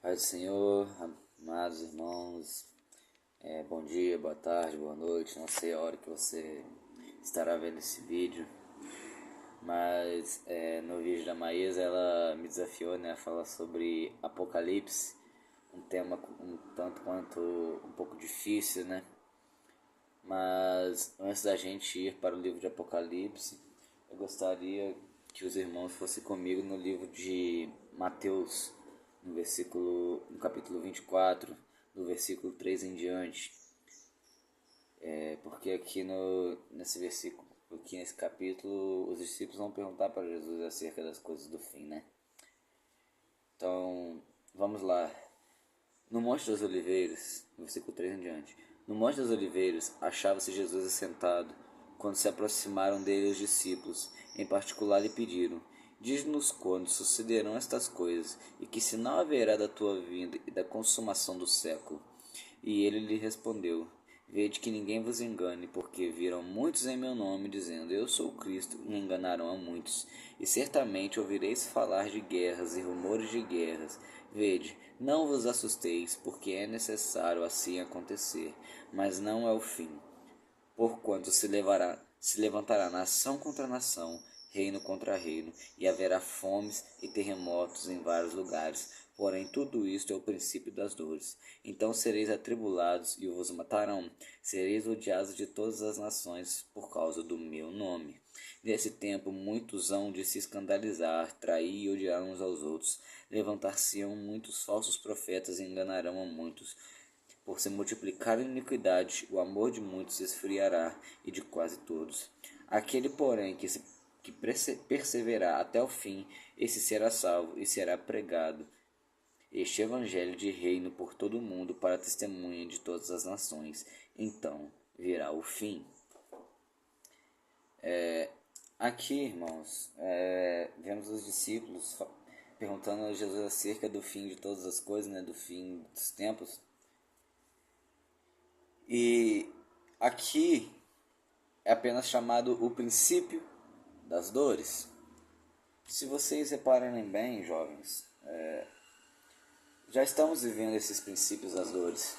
Paz do Senhor, amados irmãos, bom dia, boa tarde, boa noite, não sei a hora que você estará vendo esse vídeo, mas no vídeo da Maísa ela me desafiou, a falar sobre Apocalipse, um tema um tanto quanto um pouco difícil, mas antes da gente ir para o livro de Apocalipse, eu gostaria que os irmãos fossem comigo no livro de Mateus, no capítulo 24, do versículo 3 em diante. Porque nesse versículo, aqui nesse capítulo, os discípulos vão perguntar para Jesus acerca das coisas do fim, Então, vamos lá. No Monte das Oliveiras, no versículo 3 em diante. No Monte das Oliveiras achava-se Jesus assentado, quando se aproximaram dele os discípulos. Em particular lhe pediram: diz-nos quando sucederão estas coisas, e que sinal haverá da tua vinda e da consumação do século. E ele lhe respondeu: vede que ninguém vos engane, porque viram muitos em meu nome, dizendo: eu sou o Cristo, e enganaram a muitos. E certamente ouvireis falar de guerras e rumores de guerras. Vede, não vos assusteis, porque é necessário assim acontecer, mas não é o fim. Porquanto se levantará nação contra nação, reino contra reino, e haverá fomes e terremotos em vários lugares. Porém, tudo isto é o princípio das dores. Então sereis atribulados e vos matarão. Sereis odiados de todas as nações por causa do meu nome. Nesse tempo, muitos hão de se escandalizar, trair e odiar uns aos outros. Levantar-se-ão muitos falsos profetas e enganarão a muitos. Por se multiplicar a iniquidade, o amor de muitos se esfriará, e de quase todos. Aquele, porém, que perseverar até o fim, esse será salvo, e será pregado este evangelho de reino por todo o mundo para testemunha de todas as nações. Então virá o fim. Aqui, irmãos, vemos os discípulos perguntando a Jesus acerca do fim de todas as coisas, do fim dos tempos. E aqui é apenas chamado o princípio das dores. Se vocês repararem bem, jovens, já estamos vivendo esses princípios das dores.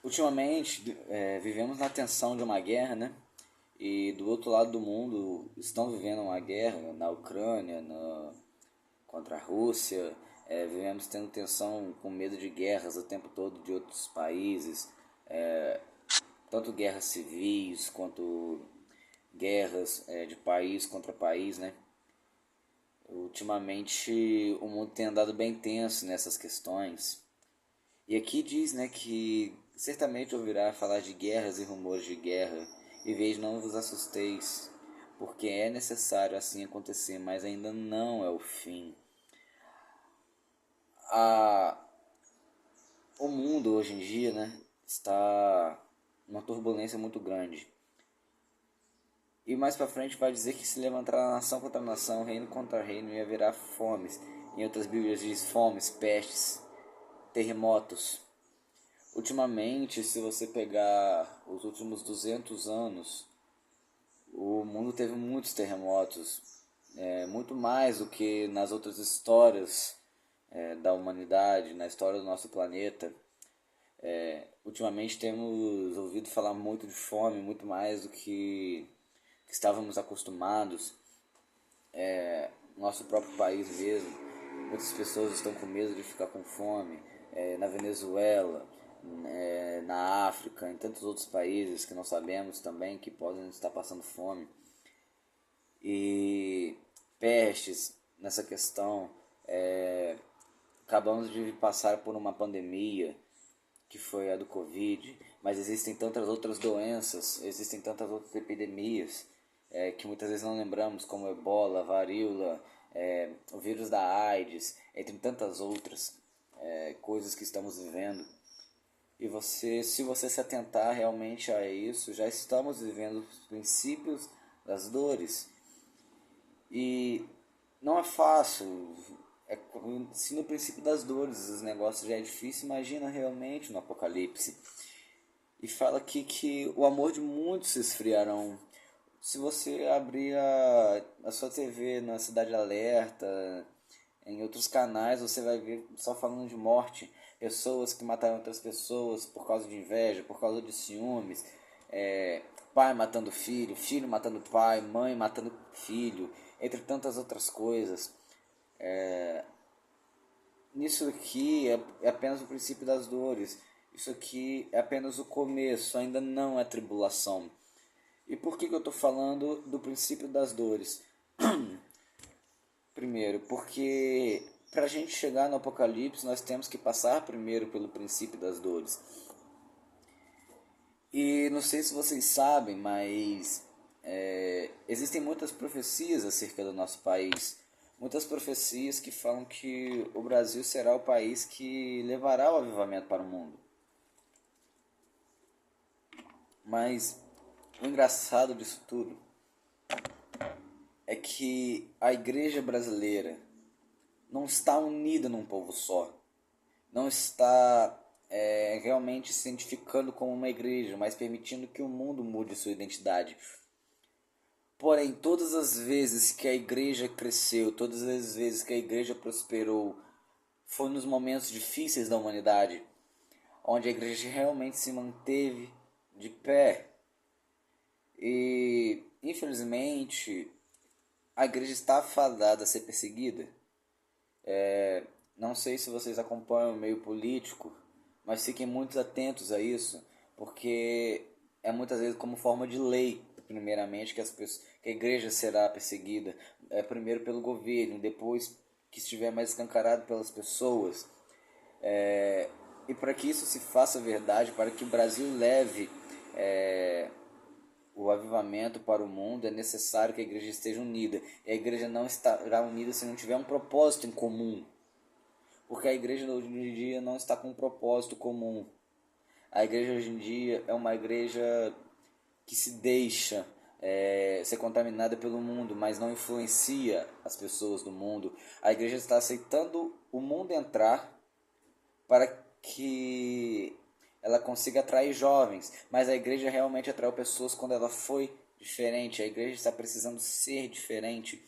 Ultimamente, vivemos na tensão de uma guerra, E do outro lado do mundo estão vivendo uma guerra na Ucrânia, contra a Rússia. Vivemos tendo tensão com medo de guerras o tempo todo de outros países. Tanto guerras civis quanto guerras de país contra país, Ultimamente o mundo tem andado bem tenso nessas questões. E aqui diz, que certamente ouvirá falar de guerras e rumores de guerra, e veja, não vos assusteis, porque é necessário assim acontecer, mas ainda não é o fim. O mundo hoje em dia, está numa turbulência muito grande. E mais para frente vai dizer que se levantará nação contra nação, reino contra reino, e haverá fomes. Em outras Bíblias diz fomes, pestes, terremotos. Ultimamente, se você pegar os últimos 200 anos, o mundo teve muitos terremotos, muito mais do que nas outras histórias da humanidade, na história do nosso planeta. Ultimamente temos ouvido falar muito de fome, muito mais do que estávamos acostumados. Nosso próprio país mesmo, muitas pessoas estão com medo de ficar com fome. Na Venezuela, na África, em tantos outros países que nós sabemos também que podem estar passando fome. E pestes nessa questão. Acabamos de passar por uma pandemia, que foi a do Covid, mas existem tantas outras doenças, existem tantas outras epidemias que muitas vezes não lembramos, como ebola, varíola, o vírus da AIDS, entre tantas outras coisas que estamos vivendo. E se você se atentar realmente a isso, já estamos vivendo os princípios das dores. E não é fácil. Se no princípio das dores os negócios já é difícil, imagina realmente no Apocalipse. E fala aqui que o amor de muitos se esfriarão. Se você abrir a sua TV na Cidade Alerta, Em outros canais você vai ver só falando de morte, pessoas que mataram outras pessoas por causa de inveja, por causa de ciúmes, pai matando filho, filho matando pai, mãe matando filho, entre tantas outras coisas. Isso aqui é apenas o princípio das dores. Isso aqui é apenas o começo, ainda não é tribulação. E por que eu estou falando do princípio das dores? Primeiro, porque para a gente chegar no Apocalipse, nós temos que passar primeiro pelo princípio das dores. E não sei se vocês sabem, mas existem muitas profecias acerca do nosso país. Muitas profecias que falam que o Brasil será o país que levará o avivamento para o mundo. Mas o engraçado disso tudo é que a igreja brasileira não está unida num povo só. Não está realmente se identificando como uma igreja, mas permitindo que o mundo mude sua identidade. Porém, todas as vezes que a igreja cresceu, todas as vezes que a igreja prosperou, foi nos momentos difíceis da humanidade, onde a igreja realmente se manteve de pé. E, infelizmente, a igreja está fadada a ser perseguida. Não sei se vocês acompanham o meio político, mas fiquem muito atentos a isso, porque é muitas vezes como forma de lei, primeiramente, que a igreja será perseguida, primeiro pelo governo, depois que estiver mais escancarado pelas pessoas. E para que isso se faça verdade, para que o Brasil leve o avivamento para o mundo, é necessário que a igreja esteja unida. E a igreja não estará unida se não tiver um propósito em comum. Porque a igreja hoje em dia não está com um propósito comum. A igreja hoje em dia é uma igreja que se deixa ser contaminada pelo mundo, mas não influencia as pessoas do mundo. A igreja está aceitando o mundo entrar para que ela consiga atrair jovens, mas a igreja realmente atraiu pessoas quando ela foi diferente. A igreja está precisando ser diferente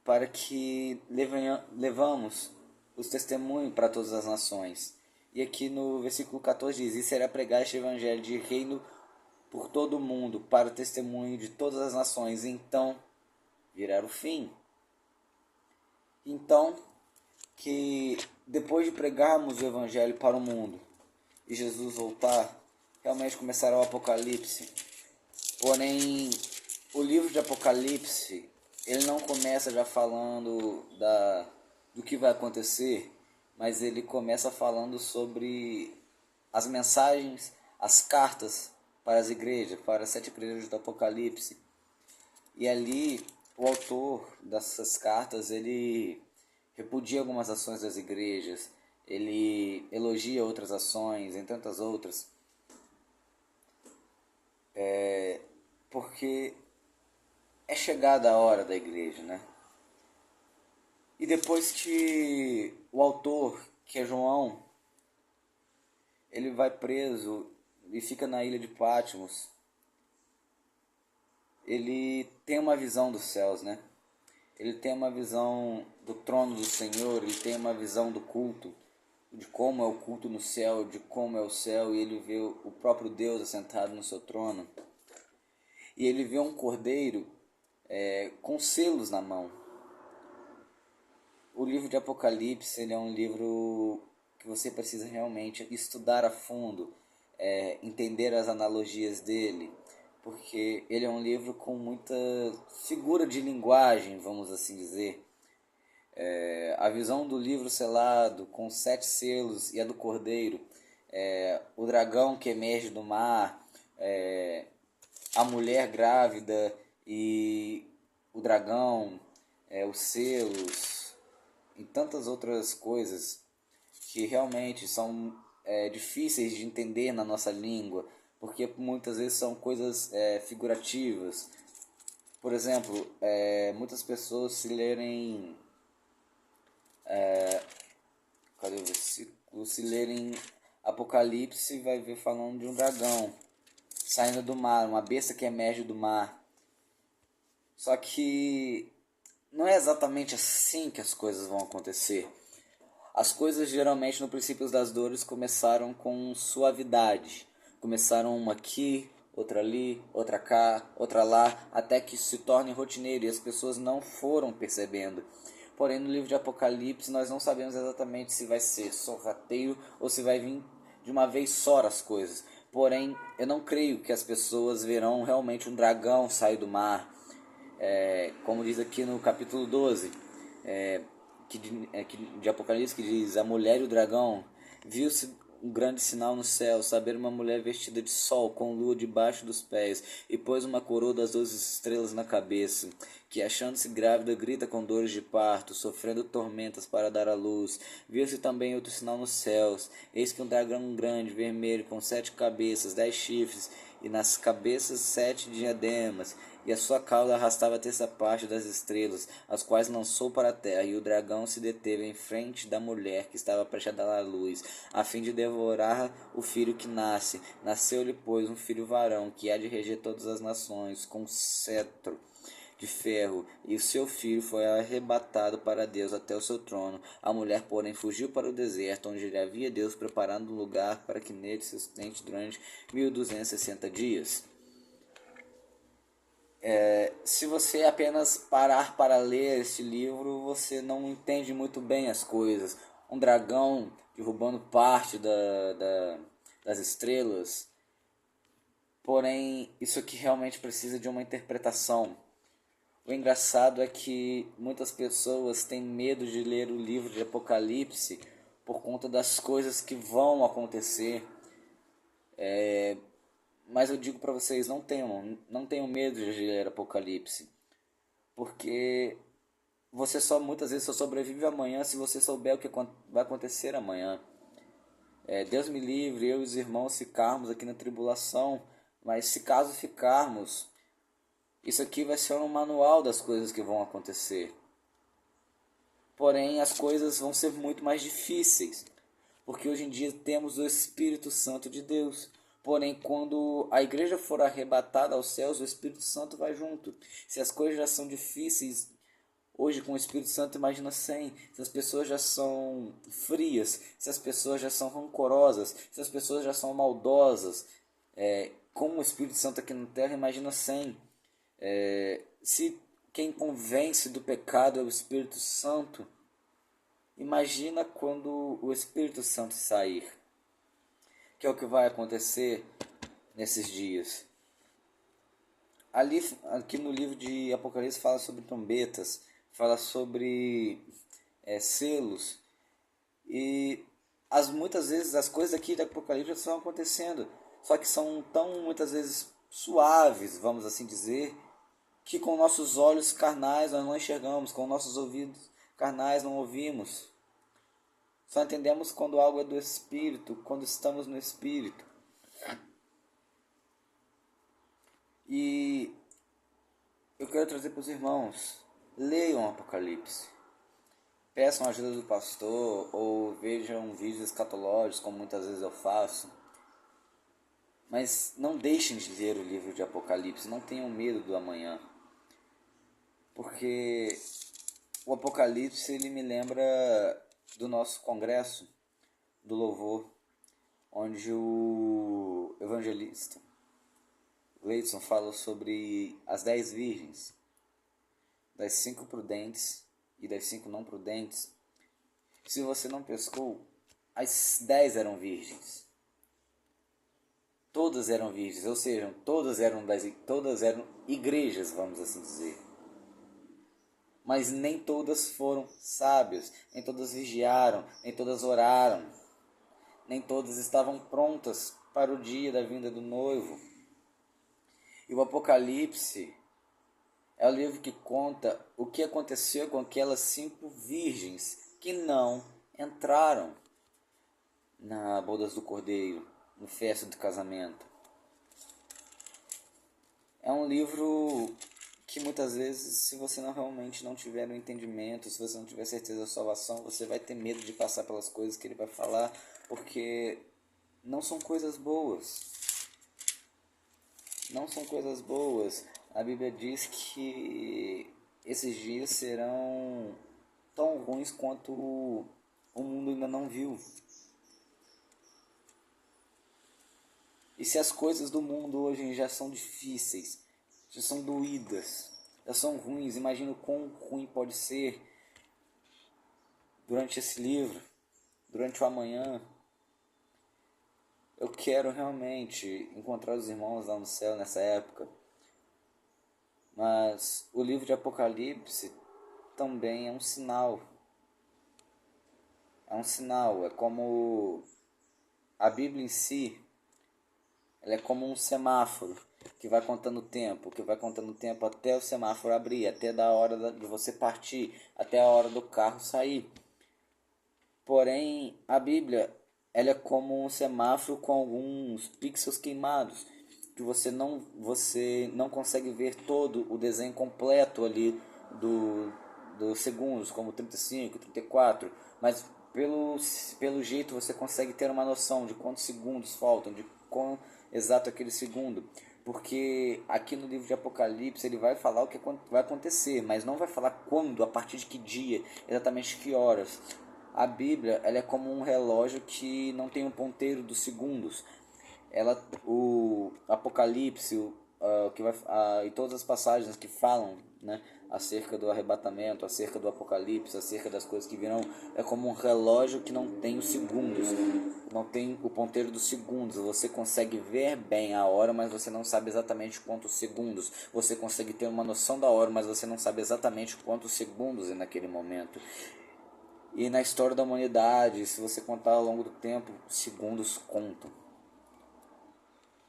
para que levamos os testemunhos para todas as nações. E aqui no versículo 14 diz: e será pregar este evangelho de reino por todo o mundo, para o testemunho de todas as nações, então virá o fim. Então, que depois de pregarmos o evangelho para o mundo e Jesus voltar, realmente começará o Apocalipse. Porém, o livro de Apocalipse, ele não começa já falando do que vai acontecer, mas ele começa falando sobre as mensagens, as cartas para as igrejas, para as 7 igrejas do Apocalipse. E ali, o autor dessas cartas, ele repudia algumas ações das igrejas, ele elogia outras ações, entre tantas outras, porque é chegada a hora da igreja, né? E depois que o autor, que é João, ele vai preso e fica na ilha de Patmos, ele tem uma visão dos céus, né? Ele tem uma visão do trono do Senhor, ele tem uma visão do culto, de como é o culto no céu, de como é o céu, e ele vê o próprio Deus assentado no seu trono. E ele vê um cordeiro com selos na mão. O livro de Apocalipse, ele é um livro que você precisa realmente estudar a fundo, entender as analogias dele, porque ele é um livro com muita figura de linguagem, vamos assim dizer. A visão do livro selado com 7 selos e a do cordeiro, o dragão que emerge do mar, a mulher grávida e o dragão, os selos e tantas outras coisas que realmente são difíceis de entender na nossa língua, porque muitas vezes são coisas figurativas. Por exemplo, muitas pessoas se lerem cadê o versículo? Se lerem Apocalipse, vai ver falando de um dragão saindo do mar, uma besta que emerge do mar. Só que não é exatamente assim que as coisas vão acontecer. As coisas geralmente no princípio das dores começaram com suavidade. Começaram uma aqui, outra ali, outra cá, outra lá, até que se torne rotineiro e as pessoas não foram percebendo. Porém, no livro de Apocalipse, nós não sabemos exatamente se vai ser sorrateiro ou se vai vir de uma vez só as coisas. Porém, eu não creio que as pessoas verão realmente um dragão sair do mar, como diz aqui no capítulo 12, de Apocalipse, que diz: a mulher e o dragão, viu-se um grande sinal no céu, saber uma mulher vestida de sol, com lua debaixo dos pés, e pôs uma coroa das 12 estrelas na cabeça, que achando-se grávida grita com dores de parto, sofrendo tormentas para dar à luz. Viu-se também outro sinal nos céus, eis que um dragão grande, vermelho, com 7 cabeças, 10 chifres, e nas cabeças 7 diademas, e a sua cauda arrastava a terça parte das estrelas, as quais lançou para a terra, e o dragão se deteve em frente da mulher que estava prestes a dar à luz, a fim de devorar o filho que nasce. Nasceu-lhe, pois, um filho varão, que há de reger todas as nações, com cetro de ferro, e o seu filho foi arrebatado para Deus até o seu trono. A mulher, porém, fugiu para o deserto, onde lhe havia Deus preparado um lugar para que nele se sustente durante 1260 dias. Se você apenas parar para ler este livro, você não entende muito bem as coisas. Um dragão derrubando parte das estrelas. Porém, isso aqui realmente precisa de uma interpretação. O engraçado é que muitas pessoas têm medo de ler o livro de Apocalipse por conta das coisas que vão acontecer. Mas eu digo para vocês, não tenham medo de ler Apocalipse, porque você só muitas vezes só sobrevive amanhã se você souber o que vai acontecer amanhã. Deus me livre, eu e os irmãos ficarmos aqui na tribulação, mas se caso ficarmos, isso aqui vai ser um manual das coisas que vão acontecer. Porém, as coisas vão ser muito mais difíceis, porque hoje em dia temos o Espírito Santo de Deus. Porém, quando a igreja for arrebatada aos céus, o Espírito Santo vai junto. Se as coisas já são difíceis hoje com o Espírito Santo, imagina sem. Se as pessoas já são frias, se as pessoas já são rancorosas, se as pessoas já são maldosas, com o Espírito Santo aqui na terra, imagina sem. Se quem convence do pecado é o Espírito Santo, imagina quando o Espírito Santo sair, que é o que vai acontecer nesses dias. Aqui no livro de Apocalipse fala sobre trombetas, fala sobre selos, e muitas vezes as coisas aqui de Apocalipse já estão acontecendo, só que são tão muitas vezes suaves, vamos assim dizer, que com nossos olhos carnais nós não enxergamos, com nossos ouvidos carnais não ouvimos. Só entendemos quando algo é do Espírito, quando estamos no Espírito. E eu quero trazer para os irmãos, leiam Apocalipse. Peçam a ajuda do pastor ou vejam vídeos escatológicos, como muitas vezes eu faço. Mas não deixem de ler o livro de Apocalipse, não tenham medo do amanhã. Porque o Apocalipse ele me lembra do nosso congresso do louvor, onde o evangelista Gleidson fala sobre as 10 virgens, das 5 prudentes e das 5 não prudentes. Se você não pescou, as 10 eram virgens. Todas eram virgens, ou seja, todas eram igrejas, vamos assim dizer. Mas nem todas foram sábias, nem todas vigiaram, nem todas oraram, nem todas estavam prontas para o dia da vinda do noivo. E o Apocalipse é o livro que conta o que aconteceu com aquelas 5 virgens que não entraram na bodas do Cordeiro, no festa de casamento. É um livro que muitas vezes, se você realmente não tiver o entendimento, se você não tiver certeza da salvação, você vai ter medo de passar pelas coisas que ele vai falar, porque não são coisas boas. Não são coisas boas. A Bíblia diz que esses dias serão tão ruins quanto o mundo ainda não viu. E se as coisas do mundo hoje já são difíceis, já são doídas, já são ruins, imagina o quão ruim pode ser durante esse livro, durante o amanhã. Eu quero realmente encontrar os irmãos lá no céu nessa época. Mas o livro de Apocalipse também é um sinal. É um sinal, é como a Bíblia em si, ela é como um semáforo que vai contando o tempo, até o semáforo abrir, até da hora de você partir, até a hora do carro sair. Porém, a Bíblia, ela é como um semáforo com alguns pixels queimados, que você não consegue ver todo o desenho completo ali dos segundos, como 35, 34, mas pelo jeito você consegue ter uma noção de quantos segundos faltam, de quão exato aquele segundo. Porque aqui no livro de Apocalipse ele vai falar o que vai acontecer, mas não vai falar quando, a partir de que dia, exatamente que horas. A Bíblia, ela é como um relógio que não tem um ponteiro dos segundos. O Apocalipse, e todas as passagens que falam, né, acerca do arrebatamento, acerca do Apocalipse, acerca das coisas que virão, é como um relógio que não tem os segundos, não tem o ponteiro dos segundos. Você consegue ver bem a hora, mas você não sabe exatamente quantos segundos. Você consegue ter uma noção da hora, mas você não sabe exatamente quantos segundos é naquele momento. E na história da humanidade, se você contar ao longo do tempo, segundos contam.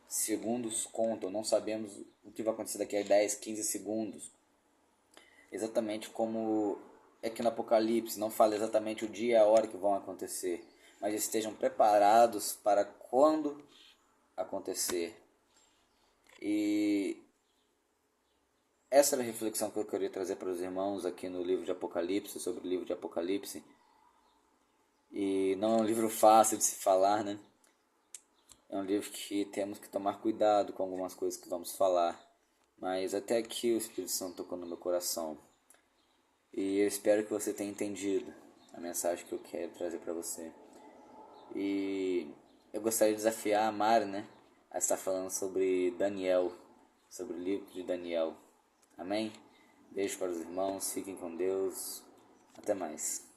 Segundos contam, não sabemos o que vai acontecer daqui a 10, 15 segundos. Exatamente como é que no Apocalipse não fala exatamente o dia e a hora que vão acontecer, mas estejam preparados para quando acontecer. E essa era a reflexão que eu queria trazer para os irmãos aqui no livro de Apocalipse, sobre o livro de Apocalipse. E não é um livro fácil de se falar, né? É um livro que temos que tomar cuidado com algumas coisas que vamos falar. Mas até aqui o Espírito Santo tocou no meu coração. E eu espero que você tenha entendido a mensagem que eu quero trazer para você. E eu gostaria de desafiar a Mari, né, a estar falando sobre Daniel, sobre o livro de Daniel. Amém? Beijo para os irmãos, fiquem com Deus. Até mais.